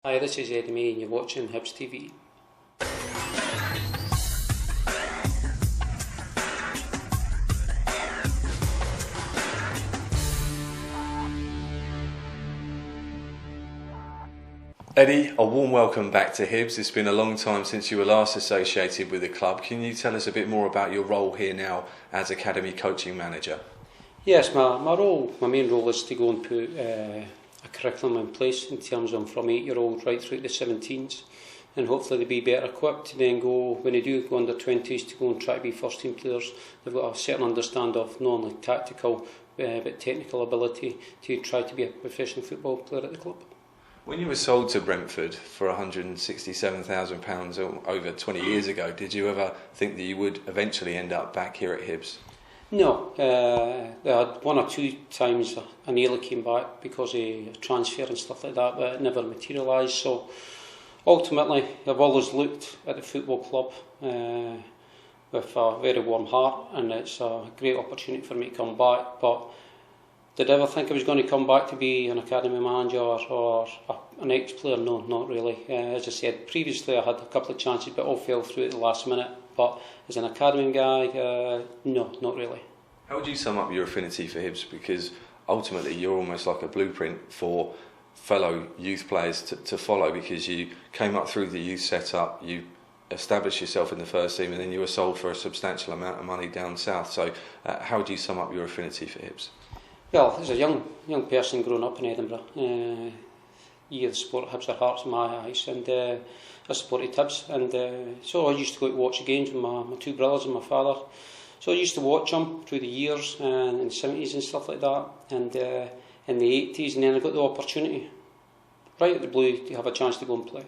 Hi, this is Eddie May and you're watching Hibs TV. Eddie, a warm welcome back to Hibs. It's been a long time since you were last associated with the club. Can you tell us a bit more about your role here now as Academy Coaching Manager? Yes, my main role is to go and put a curriculum in place in terms of from 8-year-old right through to the 17s, and hopefully they'll be better equipped to then go, when they do go under 20s, to go and try to be first team players. They've got a certain understanding of not only tactical but technical ability to try to be a professional football player at the club. When you were sold to Brentford for £167,000 over 20 years ago, did you ever think that you would eventually end up back here at Hibs? No, there had one or two times I nearly came back because of transfer and stuff like that, but it never materialised. So ultimately, I've always looked at the football club with a very warm heart, and it's a great opportunity for me to come back. But did I ever think I was going to come back to be an academy manager or an ex-player? No, not really. As I said, previously I had a couple of chances, but all fell through at the last minute. But as an academy guy, no, not really. How would you sum up your affinity for Hibs? Because ultimately you're almost like a blueprint for fellow youth players to follow, because you came up through the youth setup, you established yourself in the first team, and then you were sold for a substantial amount of money down south. So how would you sum up your affinity for Hibs? Well, as a young person growing up in Edinburgh, the sport Hibs are hearts in my eyes, and I supported Hibs, and so I used to go to watch the games with my two brothers and my father. So I used to watch them through the years, and in the 70s and stuff like that, and in the 80s, and then I got the opportunity, right at the blue, to have a chance to go and play.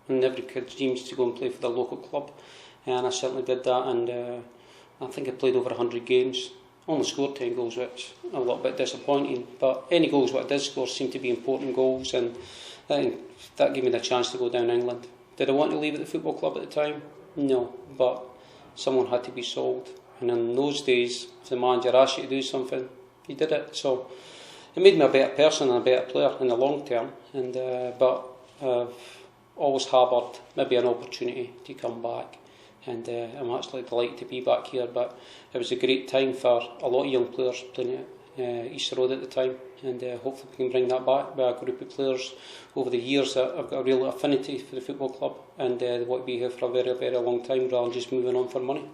And every kid dreams to go and play for the local club, and I certainly did that, and I think I played over 100 games. Only scored 10 goals, which is a little bit disappointing, but any goals what I did score seemed to be important goals, and that gave me the chance to go down England. Did I want to leave at the football club at the time? No, but someone had to be sold, and in those days, if the manager asked you to do something, you did it. So it made me a better person and a better player in the long term, and but I've always harboured maybe an opportunity to come back. And I'm actually delighted to be back here, but it was a great time for a lot of young players playing at Easter Road at the time, and hopefully we can bring that back by a group of players over the years that have got a real affinity for the football club, and they want to be here for a very, very long time rather than just moving on for money.